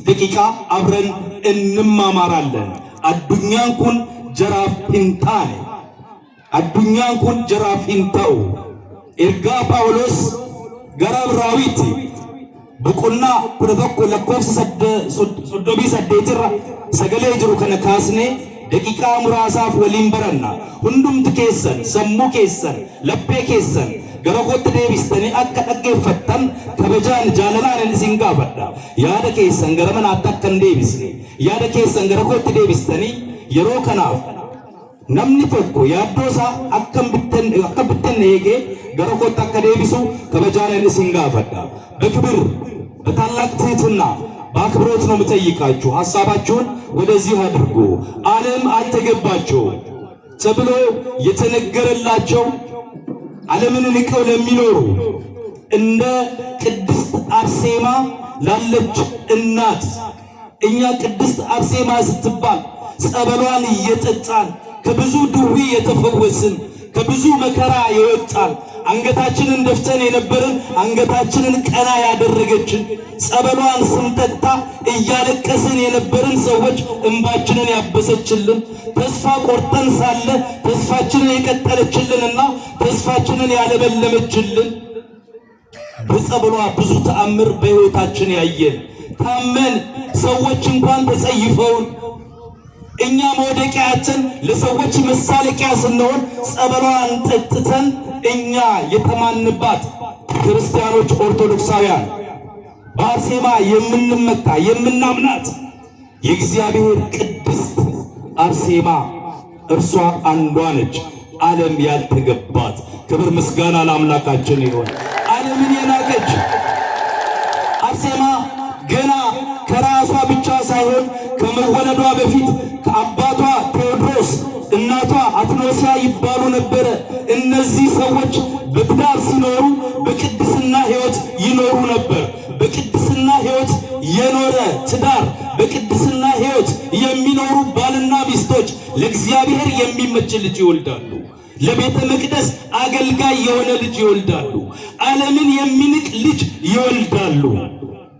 ደቂቃ አብረን እንማማራለን። አዱኛን ኩን ጀራፍ ሂንታኔ አዱኛን ኩን ጀራፍ ሂንተው ኤርጋ ጳውሎስ ገረብራዊት ብቁና ኩለተኮ ለኮፍስ ሶዶቢ ሰዴትራ ሰገሌ ጅሩ ከነካስኔ ደቂቃ ሙራሳፍ ወሊን በረና ሁንዱምት ኬሰን ሰሙ ኬሰን ለፔ ኬሰን ገረኮት ዴቢስተኒ አከ ደገፈተን ከበጃን ጃለላን ሲንጋፈዳ ያደ ኬሰን ገረመን አተከን ዴቢስኒ ያደ ኬሰን ገረኮት ዴቢስተኒ የሮ ከናፍ namni tokko yaaddosa akkam bitten eege ገረኮት አከ ዴቢሱ ከበጃን ሲንጋፈዳ በክብር በታላቅ ትህትና በአክብሮት ነው የምጠይቃችሁ። ሐሳባችሁን ወደዚህ አድርጉ። ዓለም አልተገባቸው ተብሎ የተነገረላቸው ዓለምን ንቀው ለሚኖሩ እንደ ቅድስት አርሴማ ላለች እናት እኛ ቅድስት አርሴማ ስትባል ጸበሏን እየጠጣን ከብዙ ድዌ የተፈወስን ከብዙ መከራ የወጣን አንገታችንን ደፍተን የነበርን አንገታችንን ቀና ያደረገችን ጸበሏን ስንጠጣ እያለቀስን የነበርን ሰዎች እንባችንን ያበሰችልን ተስፋ ቆርጠን ሳለ ተስፋችንን የቀጠለችልንና ተስፋችንን ያለበለመችልን በጸበሏ ብዙ ተአምር በሕይወታችን ያየን ታመን ሰዎች እንኳን ተጸይፈውን እኛ መውደቂያችን ለሰዎች መሳለቂያ ስንሆን ጸበሏን ጠጥተን እኛ የተማንባት ክርስቲያኖች ኦርቶዶክሳውያን በአርሴማ የምንመካ የምናምናት የእግዚአብሔር ቅድስት አርሴማ እርሷ አንዷ ነች። ዓለም ያልተገባት ክብር ምስጋና ለአምላካችን ይሁን። ዓለምን የናቀች አርሴማ ገና ከራሷ ብቻ ሳይሆን ከመወለዷ በፊት ከአባቷ ቴዎድሮስ እናቷ አትኖሲያ ይባሉ ነበረ። እነዚህ ሰዎች በትዳር ሲኖሩ በቅድስና ሕይወት ይኖሩ ነበር። በቅድስና ሕይወት የኖረ ትዳር በቅድስና ሕይወት የሚኖሩ ባልና ሚስቶች ለእግዚአብሔር የሚመች ልጅ ይወልዳሉ። ለቤተ መቅደስ አገልጋይ የሆነ ልጅ ይወልዳሉ። ዓለምን የሚንቅ ልጅ ይወልዳሉ።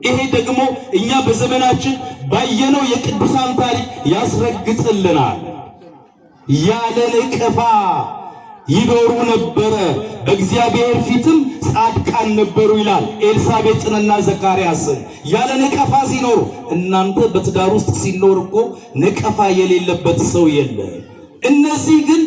ይሄ ደግሞ እኛ በዘመናችን ባየነው የቅዱሳን ታሪክ ያስረግጥልናል። ያለ ነቀፋ ይኖሩ ነበረ፣ በእግዚአብሔር ፊትም ጻድቃን ነበሩ ይላል ኤልሳቤጥንና ዘካርያስን። ያለ ነቀፋ ሲኖሩ እናንተ በትዳር ውስጥ ሲኖር እኮ ነቀፋ የሌለበት ሰው የለ። እነዚህ ግን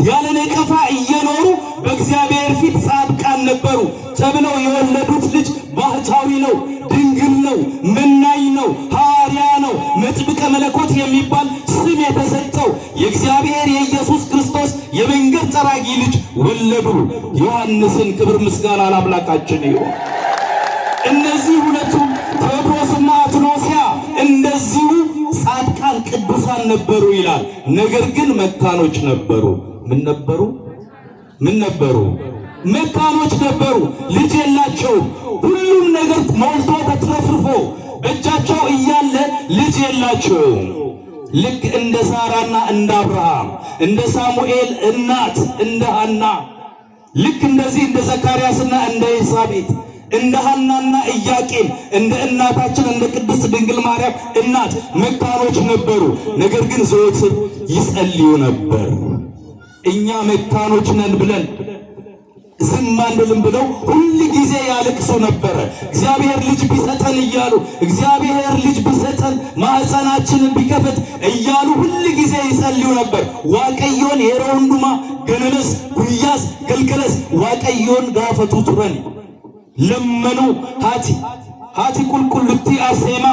ያለ ነቀፋ እየኖሩ በእግዚአብሔር ፊት ጻድቃን ነበሩ ተብለው የወለዱት ልጅ ባህታዊ ነው፣ ድንግል ነው፣ መናኝ ነው፣ ሐዋርያ ነው፣ መጥምቀ መለኮት የሚባል ስም የተሰጠው የእግዚአብሔር የኢየሱስ ክርስቶስ የመንገድ ጠራጊ ልጅ ወለዱ ዮሐንስን። ክብር ምስጋና ለአምላካችን ይሁን። እነዚህ ሁለቱም ቴዎድሮስና አትኖሲያ እንደዚሁ ጻድቃን ቅዱሳን ነበሩ ይላል። ነገር ግን መካኖች ነበሩ። ምን ነበሩ? መካኖች ነበሩ። ልጅ የላቸውም። ሁሉም ነገር ሞልቶ ተትረፍርፎ በእጃቸው እያለ ልጅ የላቸውም። ልክ እንደ ሳራና እንደ አብርሃም እንደ ሳሙኤል እናት እንደ ሐና ልክ እንደዚህ እንደ ዘካርያስና እንደ ኤልሳቤጥ እንደ ሐናና ኢያቄም እንደ እናታችን እንደ ቅድስት ድንግል ማርያም እናት መካኖች ነበሩ። ነገር ግን ዘወትር ይጸልዩ ነበር። እኛ መካኖች ነን ብለን ዝም አንልም ብለው ሁሉ ጊዜ ያለቅሱ ነበረ። እግዚአብሔር ልጅ ቢሰጠን እያሉ እግዚአብሔር ልጅ ቢሰጠን ማህፀናችንን ቢከፈት እያሉ ሁሉ ጊዜ ይጸልዩ ነበር። ዋቀዮን የሮንዱማ ገነመስ ጉያስ ገልገለስ ዋቀዮን ጋፈቱ ቱረን ለመኑ ሃቲ ቁልቁልቲ አርሴማ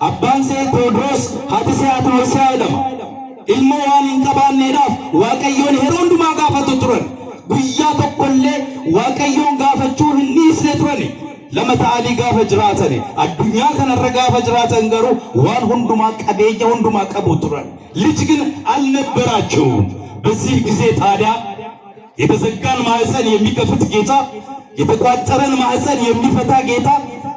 አባንሴ ቴዎድሮስ ሃቲሴ አትኖሲያ ይለማ ኢልሞ ዋን እንቀባኔዳፍ ዋቀዮን የሮንዱማ ጋፈቱ ቱረን ጉያ ተቆሌ ዋቀዮን ጋፈቹ ህኒስኔ ቱረን ለመታሊ ጋፈ ጅራተኔ አዱኛ ከነረ ጋፈ ጅራተን ገሩ ዋን ሁንዱማ ቀቤያ ሁንዱማ ቀቡ ቱረን ልጅ ግን አልነበራቸውም። በዚህ ጊዜ ታዲያ የተዘጋን ማህፀን የሚከፍት ጌታ የተቋጠረን ማህፀን የሚፈታ ጌታ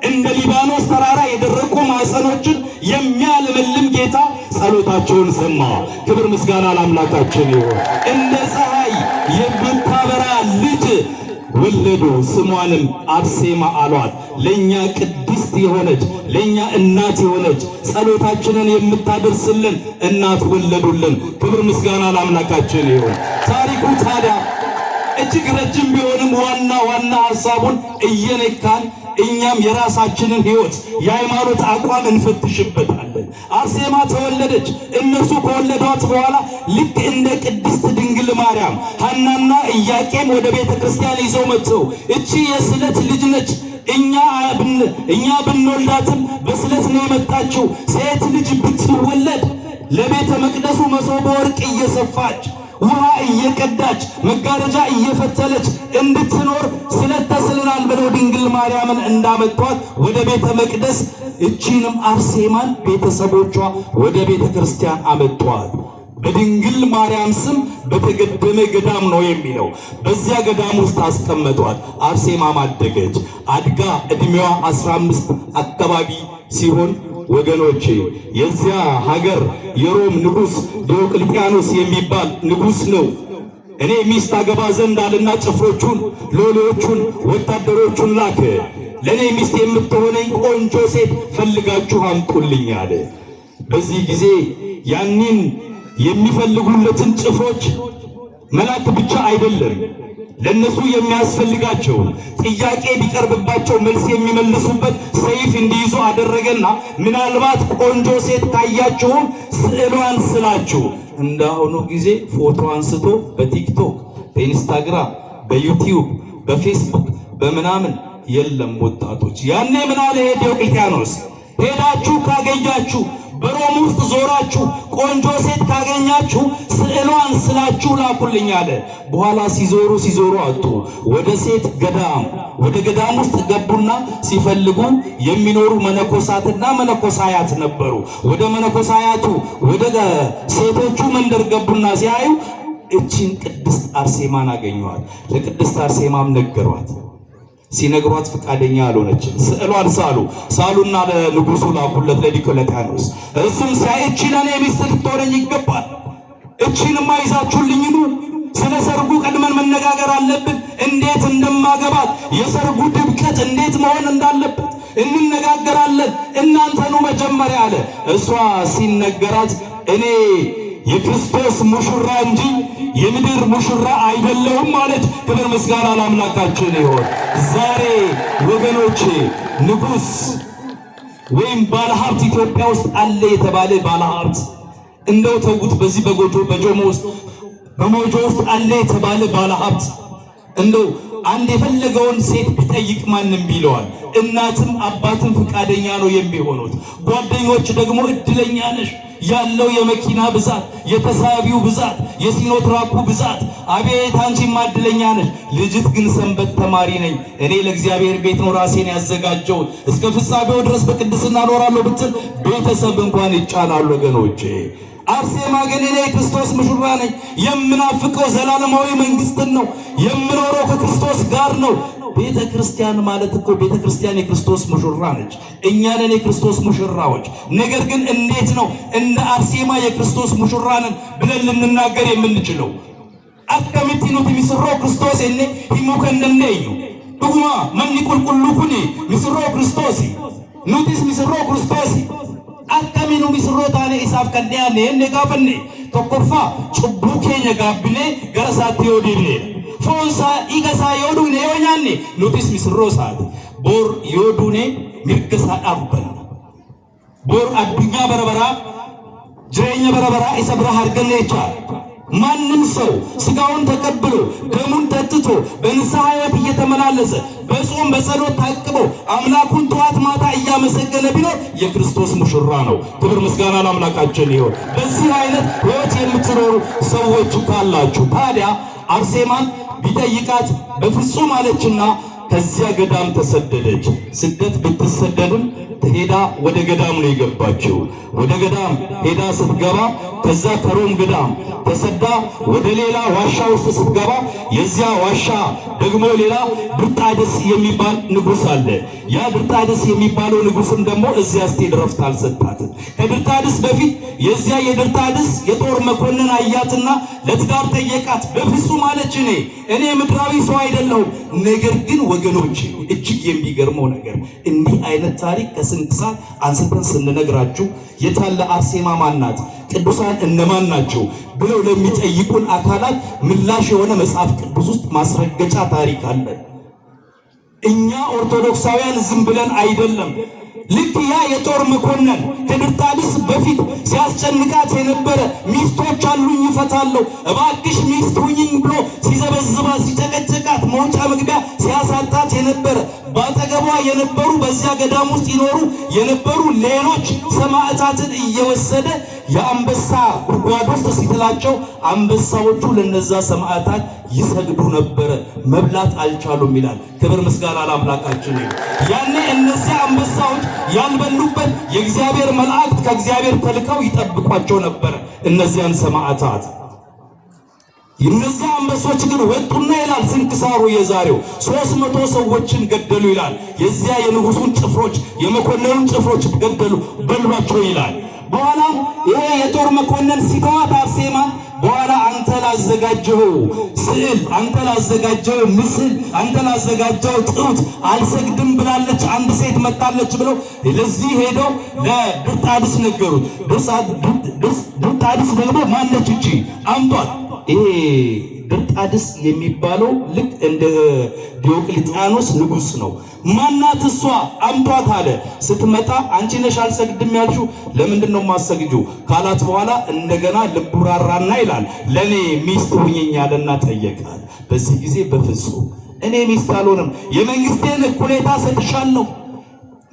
እንደ ሊባኖስ ተራራ የደረቁ ማህፀኖችን የሚያለመልም ጌታ ጸሎታቸውን ሰማ። ክብር ምስጋና ለአምላካችን ይሁን። እንደ ፀሐይ የምታበራ ልጅ ወለዱ። ስሟንም አርሴማ አሏት። ለኛ ቅድስት የሆነች ለኛ እናት የሆነች ጸሎታችንን የምታደርስልን እናት ወለዱልን። ክብር ምስጋና ለአምላካችን ይሁን። ታሪኩ ታዲያ እጅግ ረጅም ቢሆንም ዋና ሐሳቡን እየነካን እኛም የራሳችንን ሕይወት የሃይማኖት አቋም እንፈትሽበታለን። አርሴማ ተወለደች። እነሱ ከወለዷት በኋላ ልክ እንደ ቅድስት ድንግል ማርያም ሐናና ኢያቄም ወደ ቤተ ክርስቲያን ይዘው መጥተው እቺ የስለት ልጅ ነች፣ እኛ ብንወልዳትም በስለት ነው የመጣችው፣ ሴት ልጅ ብትወለድ ለቤተ መቅደሱ መሶበ ወርቅ እየሰፋች ውሃ እየቀዳች መጋረጃ እየፈተለች እንድትኖር ስለተስልናል ብለው ድንግል ማርያምን እንዳመጧት ወደ ቤተ መቅደስ እቺንም አርሴማን ቤተሰቦቿ ወደ ቤተ ክርስቲያን አመጧት። በድንግል ማርያም ስም በተገደመ ገዳም ነው የሚለው። በዚያ ገዳም ውስጥ አስቀመጧት። አርሴማ ማደገች። አድጋ ዕድሜዋ 15 አካባቢ ሲሆን ወገኖቼ የዚያ ሀገር የሮም ንጉሥ ዲዮቅልጥያኖስ የሚባል ንጉሥ ነው። እኔ ሚስት አገባ ዘንድ አለና ጭፍሮቹን፣ ሎሌዎቹን፣ ወታደሮቹን ላከ። ለእኔ ሚስት የምትሆነኝ ቆንጆ ሴት ፈልጋችሁ አምጡልኝ አለ። በዚህ ጊዜ ያንን የሚፈልጉለትን ጭፍሮች መላክ ብቻ አይደለም ለነሱ የሚያስፈልጋቸው ጥያቄ ቢቀርብባቸው መልስ የሚመልሱበት ሰይፍ እንዲይዙ አደረገና ምናልባት ቆንጆ ሴት ካያችሁም ስዕሏን ስላችሁ እንዳሁኑ ጊዜ ፎቶ አንስቶ በቲክቶክ፣ በኢንስታግራም፣ በዩቲዩብ፣ በፌስቡክ በምናምን የለም ወጣቶች። ያኔ ምን አለ ዲዮቅልጥያኖስ? ሄዳችሁ ካገኛችሁ በሮም ውስጥ ዞራችሁ ቆንጆ ሴት ካገኛችሁ ስዕሏን ስላችሁ ላኩልኝ አለ። በኋላ ሲዞሩ አጡ። ወደ ገዳም ውስጥ ገቡና ሲፈልጉ የሚኖሩ መነኮሳትና መነኮሳያት ነበሩ። ወደ መነኮሳያቱ ወደ ሴቶቹ መንደር ገቡና ሲያዩ እቺን ቅድስት አርሴማን አገኘዋት። ለቅድስት አርሴማም ነገሯት። ሲነግሯት ፈቃደኛ አልሆነችም። ስዕሏን ሳሉና ለንጉሱ ላኩለት ለዲዮቅልጥያኖስ። እሱም ሲያይ እቺ ለኔ ሚስት ልትሆነኝ ይገባል፣ እቺንማ ይዛችሁልኝ ኑ፣ ስለ ሰርጉ ቀድመን መነጋገር አለብን፣ እንዴት እንደማገባት የሰርጉ ድምቀት እንዴት መሆን እንዳለበት እንነጋገራለን፣ እናንተ ኑ መጀመሪያ አለ። እሷ ሲነገራት እኔ የክርስቶስ ሙሽራ እንጂ የምድር ሙሽራ አይደለሁም ማለት። ክብር ምስጋና ለአምላካችን ይሁን። ዛሬ ወገኖቼ ንጉሥ ወይም ባለሀብት ኢትዮጵያ ውስጥ አለ የተባለ ባለሀብት እንደው ተውት። በዚህ በሞጆ ውስጥ አለ የተባለ ባለሀብት እንደው አንድ የፈለገውን ሴት ቢጠይቅ ማንም ቢለዋል። እናትም አባትም ፈቃደኛ ነው የሚሆኑት። ጓደኞች ደግሞ እድለኛ ነሽ ያለው የመኪና ብዛት፣ የተሳቢው ብዛት፣ የሲኖትራኩ ብዛት፣ አቤት አንቺማ እድለኛ ነሽ። ልጅት ግን ሰንበት ተማሪ ነኝ እኔ ለእግዚአብሔር ቤት ነው ራሴን ያዘጋጀሁት እስከ ፍጻሜው ድረስ በቅድስና እኖራለሁ ብትል ቤተሰብ እንኳን ይጫናሉ ወገኖቼ። አርሴማ ግን እኔ የክርስቶስ ሙሽራ ነኝ፣ የምናፍቀው ዘላለማዊ መንግስትን ነው፣ የምኖረው ከክርስቶስ ጋር ነው። ቤተ ክርስቲያን ማለት እኮ ቤተ ክርስቲያን የክርስቶስ ሙሽራ ነች። እኛ ነን የክርስቶስ ሙሽራዎች። ነገር ግን እንዴት ነው እንደ አርሴማ የክርስቶስ ሙሽራ ነን ብለን ልንናገር የምንችለው? አከሚቲ ኑቲ ሚስሮ ክርስቶስ እኔ ሂሙ ከነነዩ ዱማ ማን ቁልቁሉ ኩኒ ሚስሮ ክርስቶስ ኑቲስ ሚስሮ ክርስቶስ አከሚኑ ሚስሮ ታኔ ኢሳፍ ከንዲያኔ እኔ ጋፈኔ ተቆፋ ጩቡ ኬኛ ጋብኔ ገረሳት ይወዲኔ ፎንሳ ኢገሳ yoduune yoo nyaanne nutis misirroo isaati bor yoduune mirgasa dhaabbanna bor addunyaa barabaraa jireenya barabaraa isa bira arganne jechaadha። ማንም ሰው ስጋውን ተቀብሎ ደሙን ጠጥቶ በንስሐ ሕይወት እየተመላለሰ በጾም በጸሎት ታቅቦ አምላኩን ጠዋት ማታ እያመሰገነ ቢኖር የክርስቶስ ሙሽራ ነው። ክብር ምስጋና ለአምላካችን ይሁን። በዚህ አይነት ሕይወት የምትኖሩ ሰዎች ካላችሁ ታዲያ አርሴማን ቢጠይቃት በፍጹም አለችና ከዚያ ገዳም ተሰደደች። ስደት ብትሰደድም ሄዳ ወደ ገዳም ነው የገባችው። ወደ ገዳም ሄዳ ስትገባ ከዛ ከሮም ገዳም ተሰዳ ወደ ሌላ ዋሻ ውስጥ ስትገባ የዚያ ዋሻ ደግሞ ሌላ ድርጣድስ የሚባል ንጉስ አለ። ያ ድርጣድስ የሚባለው ንጉስም ደግሞ እዚያ ስትሄድ ረፍት አልሰጣትም። ከድርጣድስ በፊት የዚያ የድርጣድስ የጦር መኮንን አያትና ለትዳር ጠየቃት። በፍጹም አለች እኔ ምድራዊ ሰው አይደለሁም። ነገር ግን ወገኖች እጅግ የሚገርመው ነገር እንዲህ አይነት ታሪክ ከስንክሳር አንስተን ስንነግራችሁ የታለ አርሴማ ማናት፣ ቅዱሳን እነማን ናቸው ብለው ለሚጠይቁን አካላት ምላሽ የሆነ መጽሐፍ ቅዱስ ውስጥ ማስረገጫ ታሪክ አለ። እኛ ኦርቶዶክሳውያን ዝም ብለን አይደለም። ልክ ያ የጦር መኮንን ከድርጣድስ በፊት ሲያስጨንቃት የነበረ ሚስቶች አሉኝ እፈታለሁ እባክሽ ሚስት ሁኚኝ ብሎ ሲዘበዝባት ሲጨቀጨቃት መውጫ መግቢያ ሲያሳጣት የነበረ ባጠገቧ የነበሩ በዚያ ገዳም ውስጥ ይኖሩ የነበሩ ሌሎች ሰማዕታትን እየወሰደ የአንበሳ ጉድጓድ ውስጥ ሲጥላቸው አንበሳዎቹ ለነዛ ሰማዕታት ይሰግዱ ነበረ። መብላት አልቻሉም ይላል። ክብር ምስጋና ለአምላካችን ይሁን። ያኔ እነዚያ አንበሳዎች ያልበሉበት የእግዚአብሔር መላእክት ከእግዚአብሔር ተልከው ይጠብቋቸው ነበረ እነዚያን ሰማዕታት። እነዚያ አንበሶች ግን ወጡና ይላል ስንክሳሩ የዛሬው 300 ሰዎችን ገደሉ ይላል። የዚያ የንጉሱን ጭፍሮች የመኮንኑን ጭፍሮች ገደሉ፣ በሏቸው ይላል። በኋላ ይሄ የጦር መኮንን ሲተዋት አርሴማ በኋላ አንተ ላዘጋጀው ስዕል፣ አንተ ላዘጋጀው ምስል፣ አንተ ላዘጋጀው ጣዖት አልሰግድም ብላለች አንድ ሴት መጣለች ብለው ለዚህ ሄደው ለድርጣድስ ነገሩት። ድርጣድስ ደግሞ ማነች እቺ አምጧት። ይሄ ድርጣድስ የሚባለው ልክ እንደ ዲዮቅልጥያኖስ ንጉስ ነው። ማናት እሷ አምጧት አለ። ስትመጣ አንቺ ነሽ አልሰግድም ያልሽው ለምንድን ነው የማሰግጂው ካላት በኋላ እንደገና ልቡራራና ይላል ለኔ ሚስት ሁኚኝ አለና ጠየቃት። በዚህ ጊዜ በፍጹም እኔ ሚስት አልሆንም፣ የመንግስቴን እኩሌታ ሰጥሻለሁ፣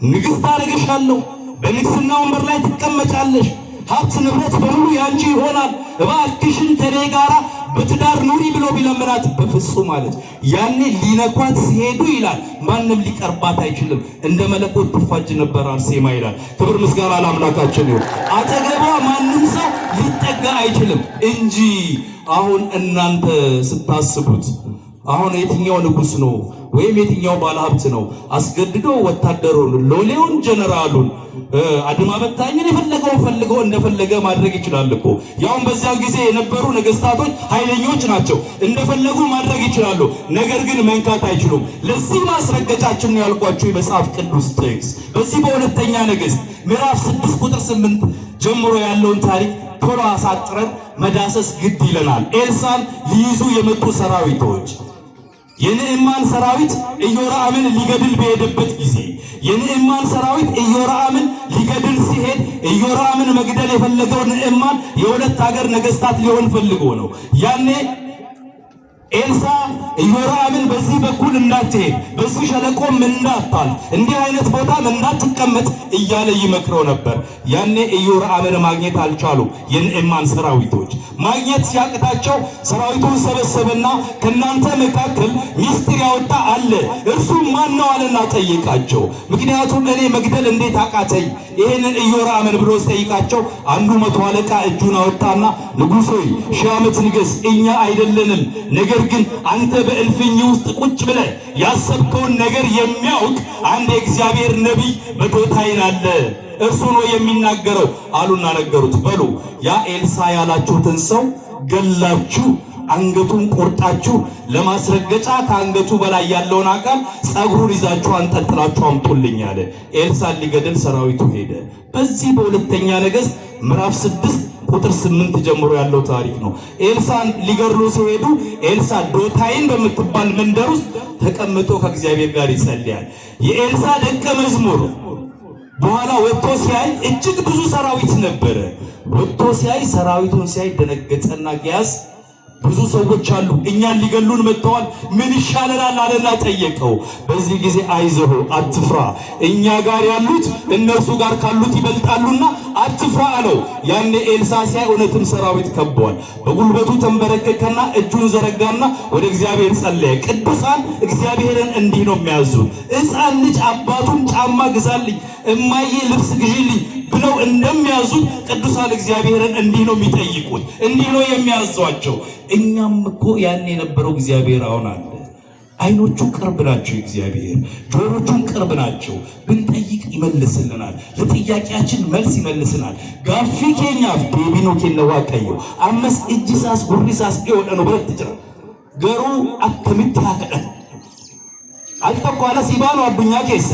ንግስት አደርግሻለሁ፣ በንግስና ወንበር ላይ ትቀመጫለሽ፣ ሀብት ንብረት በሙሉ ያንቺ ይሆናል፣ እባክሽን ከኔ ጋራ በትዳር ኑሪ ብሎ ቢለምናት በፍጹም ማለት ያኔ ሊነኳት ሲሄዱ ይላል ማንም ሊቀርባት አይችልም፣ እንደ መለኮት ትፋጅ ነበር አርሴማ ይላል። ክብር ምስጋና ለአምላካችን ይሁን። አጠገቧ ማንም ሰው ሊጠጋ አይችልም እንጂ አሁን እናንተ ስታስቡት አሁን የትኛው ንጉስ ነው ወይም የትኛው ባለሀብት ነው አስገድዶ ወታደሩን ሎሌውን ጀነራሉን አድማ በታኝን የፈለገው ፈልገው እንደፈለገ ማድረግ ይችላል እኮ። ያውም በዚያ ጊዜ የነበሩ ነገስታቶች ኃይለኞች ናቸው፣ እንደፈለጉ ማድረግ ይችላሉ። ነገር ግን መንካት አይችሉም። ለዚህ ማስረገጫችን ነው ያልኳችሁ የመጽሐፍ ቅዱስ ጥቅስ በዚህ በሁለተኛ ነገሥት ምዕራፍ 6 ቁጥር 8 ጀምሮ ያለውን ታሪክ ቶሎ አሳጥረን መዳሰስ ግድ ይለናል። ኤልሳን ሊይዙ የመጡ ሰራዊቶች የንዕማን ሰራዊት ኢዮራምን ሊገድል በሄደበት ጊዜ የንዕማን ሰራዊት ኢዮራምን ሊገድል ሲሄድ ኢዮራምን መግደል የፈለገው ንዕማን የሁለት ሀገር ነገስታት ሊሆን ፈልጎ ነው። ያኔ ኤልሳ ኢዮራምን በዚህ በኩል እንዳትሄድ፣ በዚህ ሸለቆም እንዳታልፍ፣ እንዲህ አይነት ቦታም እንዳትቀመጥ እያለ ይመክረው ነበር። ያኔ ኢዮራምን ማግኘት አልቻሉም። የንዕማን ሰራዊቶች ማግኘት ሲያቅታቸው ሰራዊቱን ሰበሰበና ከናንተ መካከል ሚስጥር ያወጣ አለ እርሱም ማን ነው አለና ጠየቃቸው። ምክንያቱም እኔ መግደል እንዴት አቃተኝ ይሄንን ኢዮራምን ብሎ ጠይቃቸው አንዱ መቶ አለቃ እጁን አወጣና ንጉሥ ሆይ 1000 ዓመት ንገስ፣ እኛ አይደለንም፣ ነገር ግን አንተ በእልፍኝ ውስጥ ቁጭ ብለህ ያሰብከውን ነገር የሚያውቅ አንድ የእግዚአብሔር ነቢይ በዶታይን አለ፣ እርሱ ነው የሚናገረው አሉና ነገሩት። በሉ ያ ኤልሳ ያላችሁትን ሰው ገላችሁ አንገቱን ቆርጣችሁ ለማስረገጫ ከአንገቱ በላይ ያለውን አካል ጸጉሩን ይዛችሁ አንጠልጥላችሁ አምጡልኝ አለ። ኤልሳን ሊገድል ሰራዊቱ ሄደ። በዚህ በሁለተኛ ነገሥት ምዕራፍ 6 ቁጥር 8 ጀምሮ ያለው ታሪክ ነው። ኤልሳን ሊገድሉ ሲሄዱ ኤልሳ ዶታይን በምትባል መንደር ውስጥ ተቀምጦ ከእግዚአብሔር ጋር ይጸልያል። የኤልሳ ደቀ መዝሙር በኋላ ወጥቶ ሲያይ እጅግ ብዙ ሰራዊት ነበረ። ወጥቶ ሲያይ ሰራዊቱን ሲያይ ደነገጠና ጊያዝ ብዙ ሰዎች አሉ እኛን ሊገሉን መጥተዋል፣ ምን ይሻለናል አለና ጠየቀው። በዚህ ጊዜ አይዞህ አትፍራ፣ እኛ ጋር ያሉት እነርሱ ጋር ካሉት ይበልጣሉና አትፍራ አለው። ያኔ ኤልሳ ሲያይ እውነትም ሰራዊት ከበዋል። በጉልበቱ ተንበረከከና እጁን ዘረጋና ወደ እግዚአብሔር ጸለየ። ቅዱሳን እግዚአብሔርን እንዲህ ነው የሚያዙት። ሕፃን ልጅ አባቱን ጫማ ግዛልኝ፣ እማዬ ልብስ ግዢልኝ ብለው እንደሚያዙት ቅዱሳን እግዚአብሔርን እንዲህ ነው የሚጠይቁት፣ እንዲህ ነው የሚያዟቸው። እኛም እኮ ያን የነበረው እግዚአብሔር አሁን አለ። አይኖቹ ቅርብ ናቸው እግዚአብሔር፣ ጆሮቹም ቅርብ ናቸው። ብንጠይቅ ይመልስልናል፣ ለጥያቄያችን መልስ ይመልስናል። ጋፊ ኬኛፍ ዴቢኖ ኬነዋ ቀዮ አመስ እጅሳስ ጉሪሳስ ይወደ ነው ብረት ትጭራ ገሩ አከምት ያከደ አልተቋለ ሲባኑ አዱኛ ኬሰ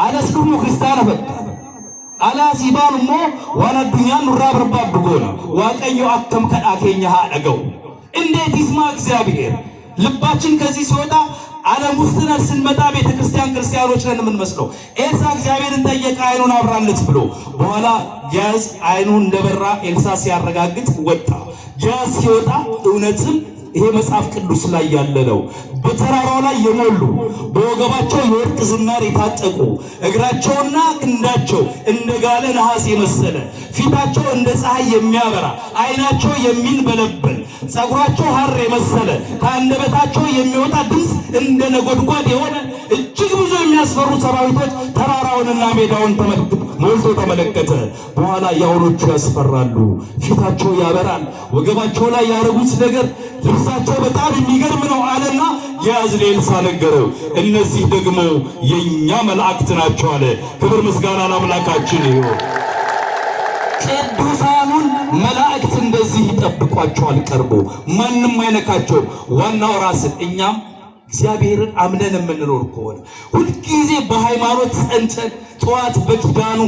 አለስዱሙ ክርስቲያና ፈጣ አላ ሲባኑሞ ዋና ዱኛ ኑራ በርባብ ጎና ዋቀዮ አከም ከዳኬኛ ሃደገው እንዴት ይስማ እግዚአብሔር። ልባችን ከዚህ ሲወጣ ዓለም ውስጥ ነን ስንመጣ ቤተ ክርስቲያኖች ነን የምንመስለው። ኤልሳ እግዚአብሔርን ጠየቀ አይኑን አብራለት ብሎ። በኋላ ጊያዝ አይኑን እንደበራ ኤልሳ ሲያረጋግጥ ወጣ። ጊያዝ ሲወጣ እውነትም ይሄ መጽሐፍ ቅዱስ ላይ ያለ ነው። በተራራው ላይ የሞሉ በወገባቸው የወርቅ ዝናር የታጠቁ እግራቸውና ክንዳቸው እንደ ጋለ ነሐስ የመሰለ ፊታቸው እንደ ፀሐይ የሚያበራ አይናቸው የሚንበለበል ጸጉራቸው ሐር የመሰለ ከአንደበታቸው የሚወጣ ድምፅ እንደ ነጎድጓድ የሆነ እጅግ ብዙ የሚያስፈሩ ሰራዊቶች ተራራውንና ሜዳውን ሞልቶ ተመለከተ። በኋላ ያውኖቹ ያስፈራሉ፣ ፊታቸው ያበራል፣ ወገባቸው ላይ ያረጉት ነገር ልብሳቸው በጣም የሚገርም ነው አለና ጊያዝ ለኤልሳ ነገረው። እነዚህ ደግሞ የኛ መላእክት ናቸው አለ። ክብር ምስጋና ለአምላካችን ይሁን። ቅዱሳኑን መላእክት እንደዚህ ይጠብቋቸዋል፣ ቀርቦ ማንም አይነካቸውም። ዋናው ራስን እኛም እግዚአብሔርን አምነን የምንኖር ከሆነ ሁልጊዜ በሃይማኖት ጸንተን ጠዋት በኪዳኑ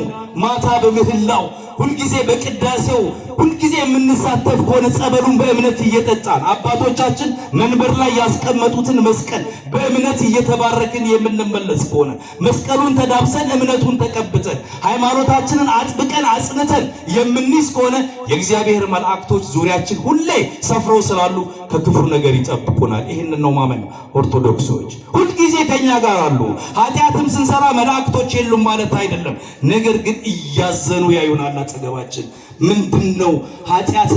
ማታ በምህላው ሁልጊዜ በቅዳሴው ሁልጊዜ የምንሳተፍ ከሆነ ጸበሉን በእምነት እየጠጣን አባቶቻችን መንበር ላይ ያስቀመጡትን መስቀል በእምነት እየተባረክን የምንመለስ ከሆነ መስቀሉን ተዳብሰን እምነቱን ተቀብተን ሃይማኖታችንን አጥብቀን አጽንተን የምንይዝ ከሆነ የእግዚአብሔር መላእክቶች ዙሪያችን ሁሌ ሰፍረው ስላሉ ከክፉ ነገር ይጠብቁናል። ይህንን ነው ማመን ኦርቶዶክሶች። ሁልጊዜ ከኛ ጋር አሉ። ኃጢአትም ስንሰራ መላእክቶች የሉም ማለት አይደለም። ነገር ግን እያዘኑ ያዩናል አጠገባችን። ምንድነው ኃጢአት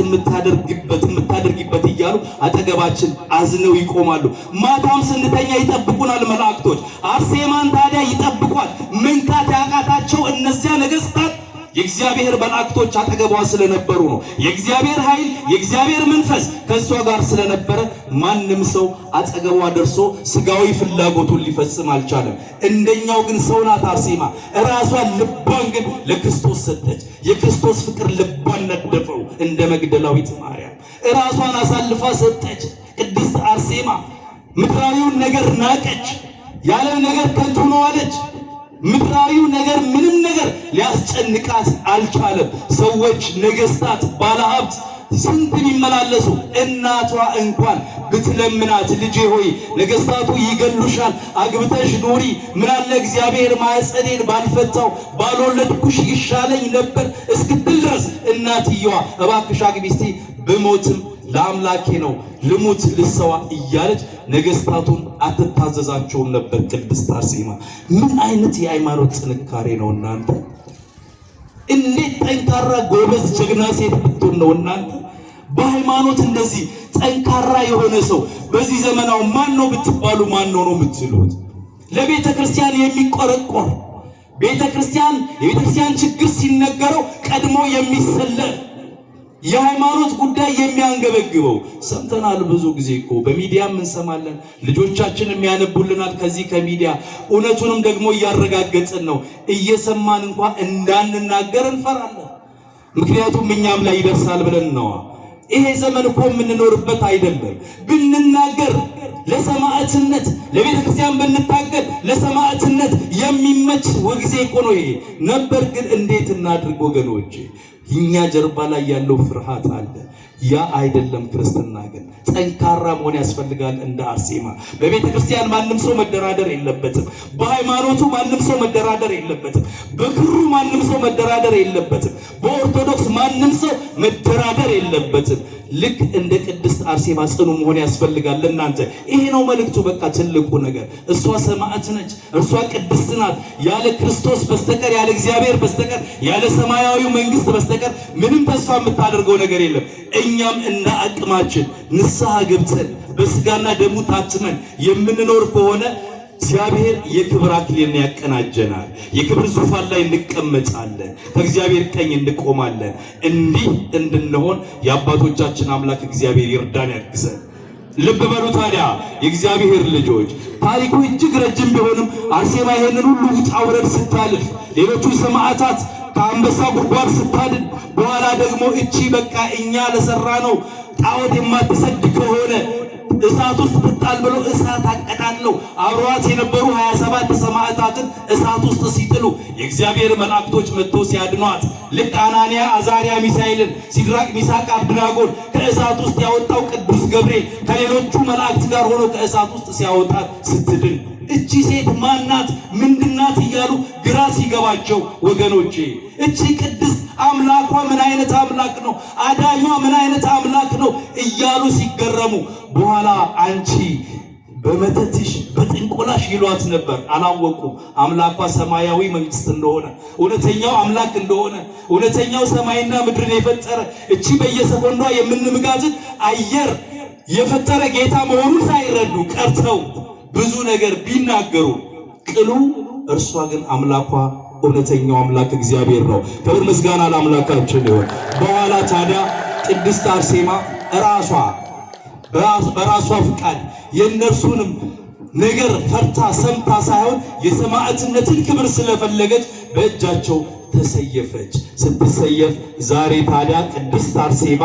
የምታደርጊበት እያሉ አጠገባችን አዝነው ይቆማሉ። ማታም ስንተኛ ይጠብቁናል መላእክቶች። አርሴማን ታዲያ ይጠብቋል። መንካት ያቃታቸው እነዚያ ነገስታት የእግዚአብሔር መላእክቶች አጠገቧ ስለነበሩ ነው። የእግዚአብሔር ኃይል የእግዚአብሔር መንፈስ ከሷ ጋር ስለነበረ ማንም ሰው አጠገቧ ደርሶ ስጋዊ ፍላጎቱን ሊፈጽም አልቻለም። እንደኛው ግን ሰው ናት አርሴማ። ራሷን ልቧን ግን ለክርስቶስ ሰጠች። የክርስቶስ ፍቅር ልቧን ነደፈው። እንደ መግደላዊት ማርያም ራሷን አሳልፋ ሰጠች። ቅድስት አርሴማ ምድራዊውን ነገር ናቀች። ያለም ነገር ከንቱ ነው አለች። ምድራዊው ነገር ምንም ነገር ሊያስጨንቃት አልቻለም። ሰዎች፣ ነገስታት፣ ባለሀብት ስንት ቢመላለሱ እናቷ እንኳን ብትለምናት ልጄ ሆይ ነገስታቱ ይገሉሻል፣ አግብተሽ ኑሪ፣ ምናለ እግዚአብሔር ማኅፀኔን ባልፈታው ባልወለድኩሽ ይሻለኝ ነበር እስክትል ድረስ እናትየዋ እባክሽ አግቢ እስቲ ብሞትም ለአምላኬ ነው ልሙት ልሰዋ እያለች ነገስታቱን አትታዘዛቸውም ነበር። ቅድስት አርሴማ ምን አይነት የሃይማኖት ጥንካሬ ነው እናንተ! እንዴት ጠንካራ ጎበዝ ጀግና ሴት ብትሆን ነው እናንተ! በሃይማኖት እንደዚህ ጠንካራ የሆነ ሰው በዚህ ዘመናው ማን ነው ብትባሉ ማን ነው የምትሉት? ለቤተ ክርስቲያን የሚቆረቆር ቤተ ክርስቲያን ችግር ሲነገረው ቀድሞ የሚሰለፍ የሃይማኖት ጉዳይ የሚያንገበግበው ሰምተናል። ብዙ ጊዜ እኮ በሚዲያም እንሰማለን። ልጆቻችንም ያነቡልናል ከዚህ ከሚዲያ። እውነቱንም ደግሞ እያረጋገጥን ነው። እየሰማን እንኳን እንዳንናገር እንፈራለን። ምክንያቱም እኛም ላይ ይደርሳል ብለን ነው። ይሄ ዘመን እኮ የምንኖርበት አይደለም። ብንናገር ለሰማዕትነት ለቤተ ክርስቲያን ብንታገል ለሰማዕትነት የሚመች ወጊዜ እኮ ነው ይሄ ነበር። ግን እንዴት እናድርግ ወገኖቼ? እኛ ጀርባ ላይ ያለው ፍርሃት አለ። ያ አይደለም ክርስትና ግን ጠንካራ መሆን ያስፈልጋል። እንደ አርሴማ በቤተ ክርስቲያን ማንም ሰው መደራደር የለበትም። በሃይማኖቱ ማንም ሰው መደራደር የለበትም። በክሩ ማንም ሰው መደራደር የለበትም። በኦርቶዶክስ ማንም ሰው መደራደር የለበትም። ልክ እንደ ቅድስት አርሴማ ጽኑ መሆን ያስፈልጋል። ለእናንተ ይሄ ነው መልእክቱ። በቃ ትልቁ ነገር እሷ ሰማዕት ነች፣ እርሷ ቅድስት ናት። ያለ ክርስቶስ በስተቀር ያለ እግዚአብሔር በስተቀር ያለ ሰማያዊ መንግስት በስተቀር ምንም ተስፋ የምታደርገው ነገር የለም። እኛም እንደ አቅማችን ንስሐ ገብተን በስጋና ደሙ ታትመን የምንኖር ከሆነ እግዚአብሔር የክብር አክሊልን ያቀናጀናል። የክብር ዙፋን ላይ እንቀመጣለን። ከእግዚአብሔር ቀኝ እንቆማለን። እንዲህ እንድንሆን የአባቶቻችን አምላክ እግዚአብሔር ይርዳን ያግዘን። ልብ በሉ ታዲያ የእግዚአብሔር ልጆች፣ ታሪኩ እጅግ ረጅም ቢሆንም አርሴማ ይሄንን ሁሉ ውጣ ውረድ ስታልፍ፣ ሌሎቹ ሰማዕታት ከአንበሳ ጉድጓድ ስታድን፣ በኋላ ደግሞ እቺ በቃ እኛ ለሰራ ነው ጣዖት የማትሰድ ከሆነ እሳት ውስጥ ትጣል ብሎ እሳት አቀጣጥለው አብረዋት የነበሩ 27 ሰማዕታትን እሳት ውስጥ ሲጥሉ የእግዚአብሔር መላእክቶች መጥተው ሲያድኗት፣ ልክ አናንያ፣ አዛርያ፣ ሚሳኤልን ሲድራቅ፣ ሚሳቅ፣ አብደናጎን ከእሳት ውስጥ ያወጣው ቅዱስ ገብርኤል ከሌሎቹ መላእክት ጋር ሆኖ ከእሳት ውስጥ ሲያወጣት ስትድን እቺ ሴት ማናት ምንድናት እያሉ ግራ ሲገባቸው ወገኖቼ እቺ ቅድስት አምላኳ ምን አይነት አምላክ ነው፣ አዳኟ ምን አይነት አምላክ ነው እያሉ ሲገረሙ በኋላ አንቺ በመተትሽ በጥንቆላሽ ይሏት ነበር። አላወቁም አምላኳ ሰማያዊ መንግስት እንደሆነ፣ እውነተኛው አምላክ እንደሆነ፣ እውነተኛው ሰማይና ምድርን የፈጠረ እቺ በየሰኮንዷ የምንምጋትን አየር የፈጠረ ጌታ መሆኑን ሳይረዱ ቀርተው ብዙ ነገር ቢናገሩ ቅሉ እርሷ ግን አምላኳ እውነተኛው አምላክ እግዚአብሔር ነው። ክብር ምስጋና ለአምላካችን ይሁን። በኋላ ታዲያ ቅድስት አርሴማ በራሷ ፍቃድ የእነርሱንም ነገር ፈርታ ሰምታ ሳይሆን የሰማዕትነትን ክብር ስለፈለገች በእጃቸው ተሰየፈች። ስትሰየፍ ዛሬ ታዲያ ቅድስት አርሴማ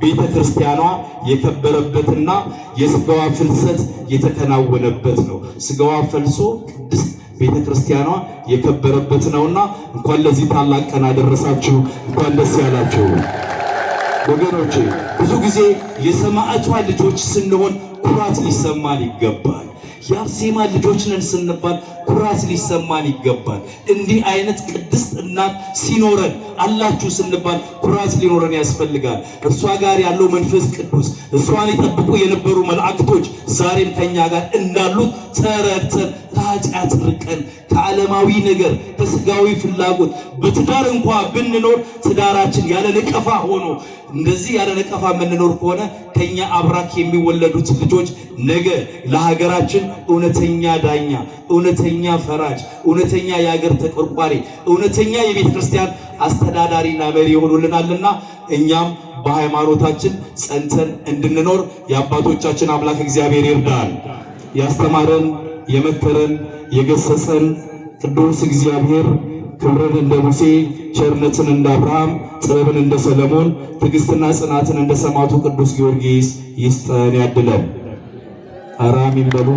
ቤተ ክርስቲያኗ የከበረበትና የስጋዋ ፍልሰት የተከናወነበት ነው። ስጋዋ ፈልሶ ቅድስት ቤተ ክርስቲያኗ የከበረበት ነውና እንኳን ለዚህ ታላቅ ቀን አደረሳችሁ፣ እንኳን ደስ ያላችሁ ወገኖቼ። ብዙ ጊዜ የሰማዕቷ ልጆች ስንሆን ኩራት ሊሰማን ይገባል። የአርሴማ ልጆች ነን ስንባል ኩራት ሊሰማን ይገባል። እንዲህ አይነት ቅድስት እናት ሲኖረን አላችሁ ስንባል ኩራት ሊኖረን ያስፈልጋል። እርሷ ጋር ያለው መንፈስ ቅዱስ እርሷን ይጠብቁ የነበሩ መላእክቶች ዛሬም ከኛ ጋር እንዳሉት ተረድተን ከኃጢአት ርቀን ከዓለማዊ ነገር ከስጋዊ ፍላጎት በትዳር እንኳ ብንኖር ትዳራችን ያለ ነቀፋ ሆኖ እንደዚህ ያለ ነቀፋ የምንኖር ከሆነ ከኛ አብራክ የሚወለዱት ልጆች ነገ ለሀገራችን እውነተኛ ዳኛ፣ እውነተኛ ፈራጅ፣ እውነተኛ የሀገር ተቆርቋሪ፣ እውነተኛ የቤተ ክርስቲያን አስተዳዳሪና መሪ ይሆኑልናልና እኛም በሃይማኖታችን ጸንተን እንድንኖር የአባቶቻችን አምላክ እግዚአብሔር ይርዳል። ያስተማረን የመከረን የገሰጸን ቅዱስ እግዚአብሔር ክብርን እንደ ሙሴ፣ ቸርነትን እንደ አብርሃም፣ ጥበብን እንደ ሰለሞን፣ ትዕግስትና ጽናትን እንደ ሰማዕቱ ቅዱስ ጊዮርጊስ ይስጠን ያድለን። አራም ይበሉ።